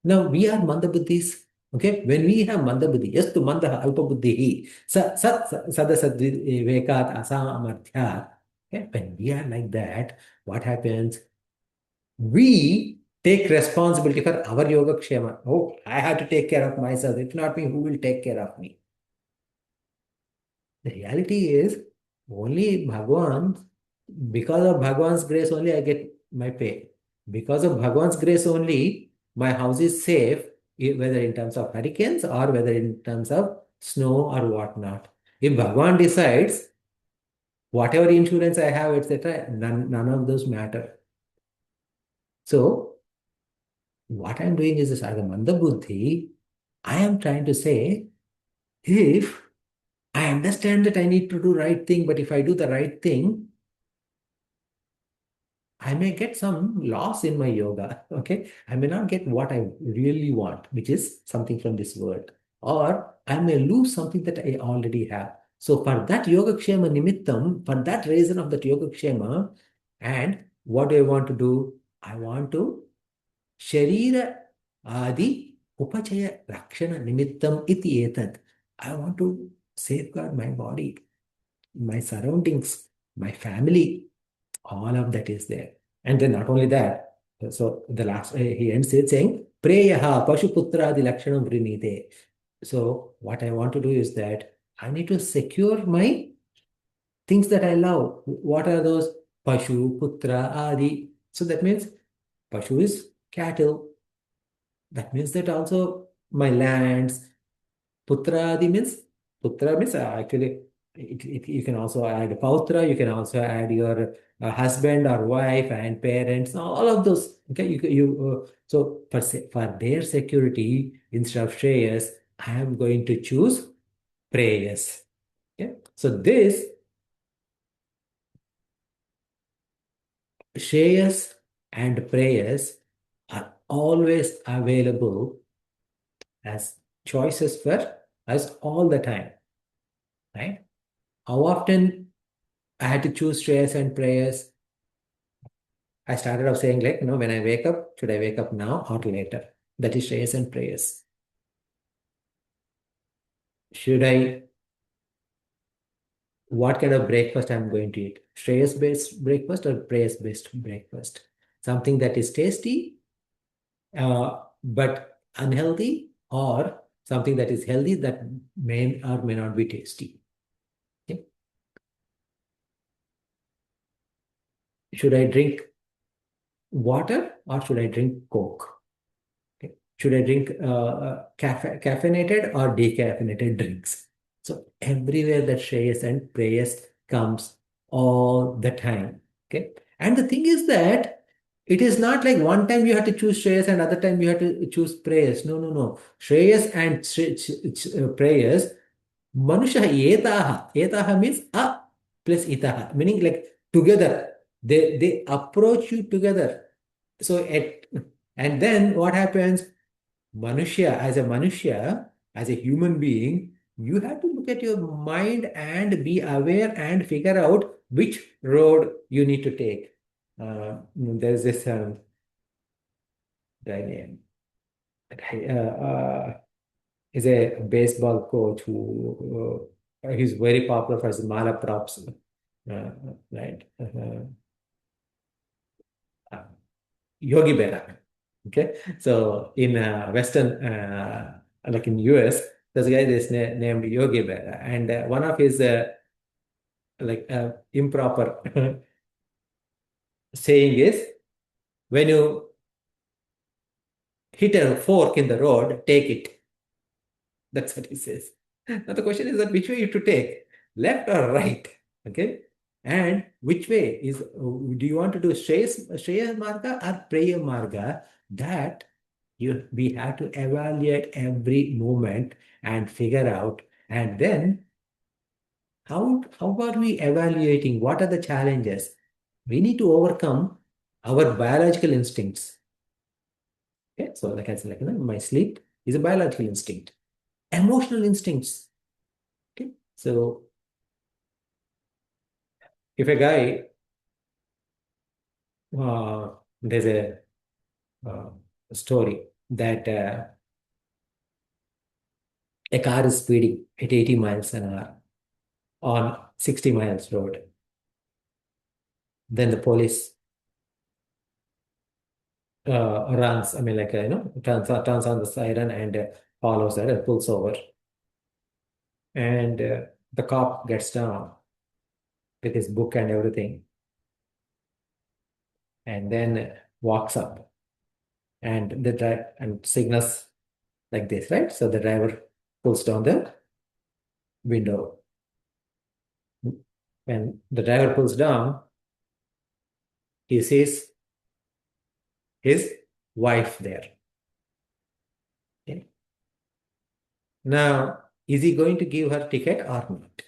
Now, we are mandabuddhis. Okay, when we have mandabuddhi, yes, to mandaha alpa buddhi, sadasad vekat asamarthya. Okay, when we are like that, what happens? We take responsibility for our yoga kshema. Oh, I have to take care of myself. If not me, who will take care of me? The reality is only Bhagwan, because of Bhagwan's grace only I get my pay. Because of Bhagwan's grace only, my house is safe, whether in terms of hurricanes or whether in terms of snow or whatnot. If Bhagwan decides, whatever insurance I have, etc., none of those matter. So, what I'm doing is this, as a Manda Buddhi, I am trying to say, if I understand that I need to do right thing, but if I do the right thing, I may get some loss in my yoga. Okay. I may not get what I really want, which is something from this world. Or I may lose something that I already have. So for that yoga kshema nimittam, for that reason of that yoga kshema, and what do I want to do? I want to sharira adi upachaya rakshana nimittam iti etat. I want to safeguard my body, my surroundings, my family, all of that is there. And then not only that, so the last, he ends it saying, Preyaha Pashuputradi Lakshanam Vrinite. So what I want to do is that I need to secure my things that I love. What are those? Pashu, Putra, Adi. So that means Pashu is cattle. That means that also my lands. Putra Adi means, Putra means actually you can also add pautra, you can also add your husband or wife and parents, all of those. Okay, so for their security, instead of Shreyas, I am going to choose Preyas. Okay, so this Shreyas and Preyas are always available as choices for us all the time, right? How often I had to choose Shreyas and Preyas? I started off saying, like, when I wake up, should I wake up now or later? That is Shreyas and Preyas. What kind of breakfast I'm going to eat? Shreyas-based breakfast or Preyas-based breakfast? Something that is tasty, but unhealthy, or something that is healthy that may or may not be tasty. Okay? Should I drink water or should I drink Coke? Okay. Should I drink caffeinated or decaffeinated drinks? So everywhere that Shreyas and Preyas comes all the time. Okay. And the thing is that it is not like one time you have to choose Shreyas and other time you have to choose Preyas. No, no, no. Shreyas and Preyas, Manusha etaha. Etaha means a plus itaha, meaning like together. They approach you together. So and then what happens? Manushya, as a human being, you have to look at your mind and be aware and figure out which road you need to take. There's this guy named, is a baseball coach who he's very popular for his mala props, right? Yogi Berra. Okay, so in Western, like in US, this guy is named Yogi Berra, and one of his like improper saying is, when you hit a fork in the road, take it. That's what he says. Now the question is that which way you to take, left or right? Okay, and which way is do you want to do Shreya Marga or Preya Marga? That we have to evaluate every moment and figure out, and then how are we evaluating? What are the challenges? We need to overcome our biological instincts. Okay, so like I said, my sleep is a biological instinct. Emotional instincts. Okay, so if a guy there's uh, story that a car is speeding at 80 miles an hour on 60 miles road. Then the police runs, turns on the siren and follows that and pulls over. And the cop gets down with his book and everything, and then walks up and the driver and signals like this, right? So the driver pulls down the window. When the driver pulls down, he sees his wife there. Okay. Now, is he going to give her ticket or not?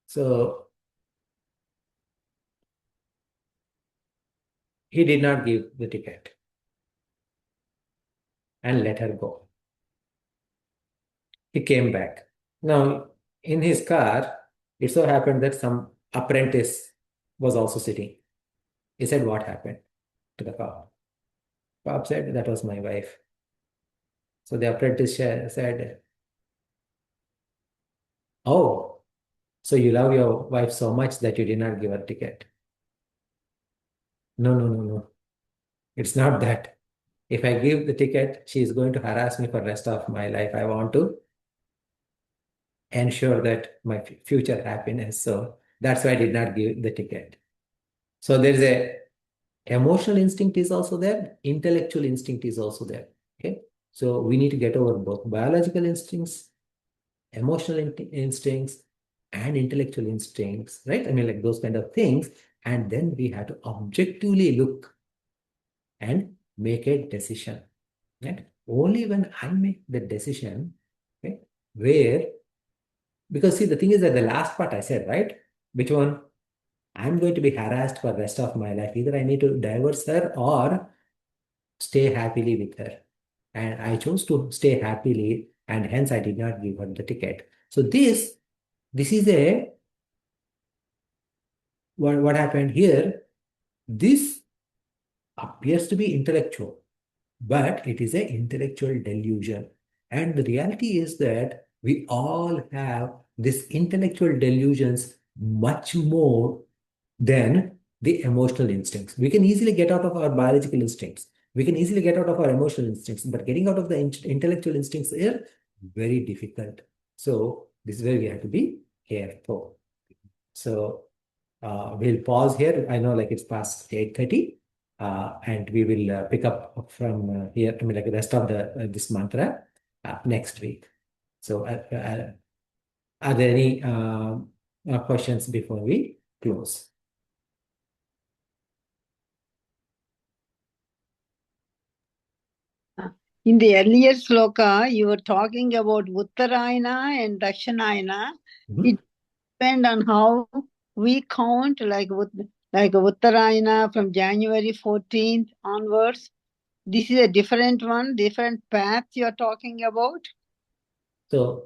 So he did not give the ticket and let her go. He came back. Now, in his car, it so happened that some apprentice was also sitting. He said, "What happened?" to the cop. Cop said, "That was my wife." So the apprentice said, "Oh, so you love your wife so much that you did not give her ticket." No, no, no, no. It's not that. If I give the ticket, she is going to harass me for the rest of my life. I want to ensure that my future happiness. So that's why I did not give the ticket. So there is a emotional instinct is also there, intellectual instinct is also there. Okay. So we need to get over both biological instincts, emotional instincts, and intellectual instincts, right? I mean, like those kind of things. And then we have to objectively look and make a decision. Right? Only when I make the decision, right, where, because see, the thing is that the last part I said, right? Which one? I'm going to be harassed for the rest of my life. Either I need to divorce her or stay happily with her. And I chose to stay happily, and hence I did not give her the ticket. So this is a what happened here. This appears to be intellectual, but it is an intellectual delusion. And the reality is that we all have this intellectual delusions much more than the emotional instincts. We can easily get out of our biological instincts. We can easily get out of our emotional instincts, but getting out of the intellectual instincts is very difficult. So this is where we have to be careful. So we'll pause here. I know like it's past 8:30, and we will pick up from here. I mean, like the rest of the this mantra next week. So, are there any questions before we close? In the earlier sloka, you were talking about Uttarayana and Dakshinayana. Mhm. It depends on how we count, like Uttarayana from January 14th onwards. This is a different one, different path you're talking about. So,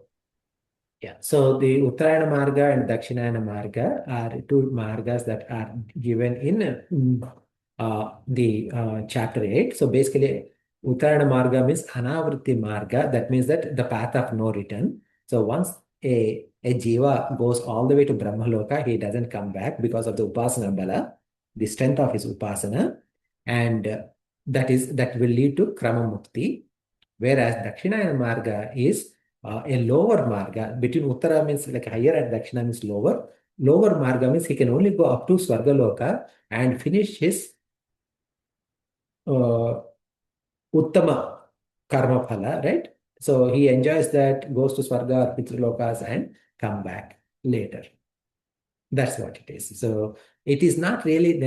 yeah, so the Uttarayana Marga and Dakshinayana Marga are two margas that are given in the chapter 8. So basically, Uttarayana Marga means Anavritti Marga. That means that the path of no return. So once a jiva goes all the way to Brahmaloka, he doesn't come back because of the Upasana Bala, the strength of his Upasana, and that will lead to Krama Mukti. Whereas Dakshinayana Marga is a lower marga. Between Uttara means like higher and Dakshina means lower. Lower marga means he can only go up to Swargaloka and finish his uh, Uttama karma phala, right? So he enjoys that, goes to Swarga or Pitralokas and come back later. That's what it is. So it is not really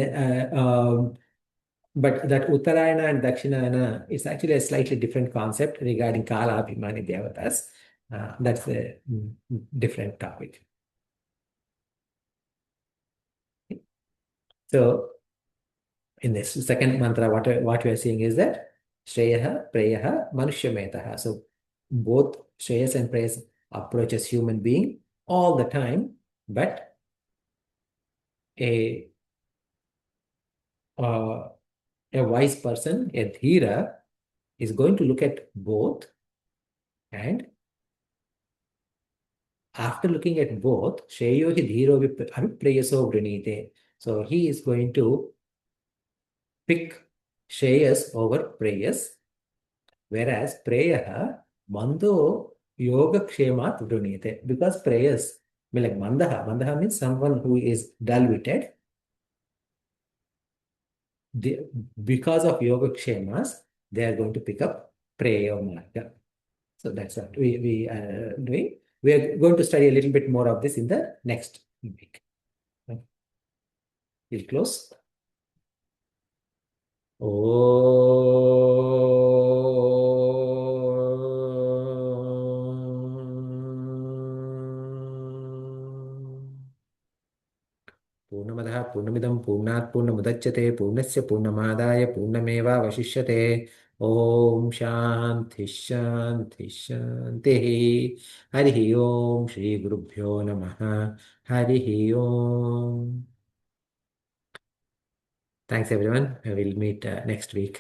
but that Uttarayana and Dakshinayana is actually a slightly different concept regarding Kala Abhimani Devatas. That's a different topic. So in this second mantra, what we are seeing is that Shreyaha, Preyaha, Manushyametah. So both Shreyas and Preyas approaches human being all the time, but a uh, a wise person, a dhira, is going to look at both, and after looking at both, Shreyo hi dhiro aviprayaso vrinite. So he is going to pick Shreyas over Preyas, whereas Preyaha mando yoga kshemat vrinite. Because Preyas, I mean like mandaha means someone who is dull-witted. Because of yoga kshemas, they are going to pick up Preya marga. So that's what we are doing. We are going to study a little bit more of this in the next week. We'll close. पूर्णमदः पूर्णमिदं पूर्णात् पूर्णमुदच्यते पूर्णस्य पूर्णमादाय पूर्णमेवावशिष्यते ॐ शान्ति शान्ति शान्तिः हरिः ॐ श्रीगुरुभ्यो नमः हरिः ॐ Thanks everyone. We'll meet next week.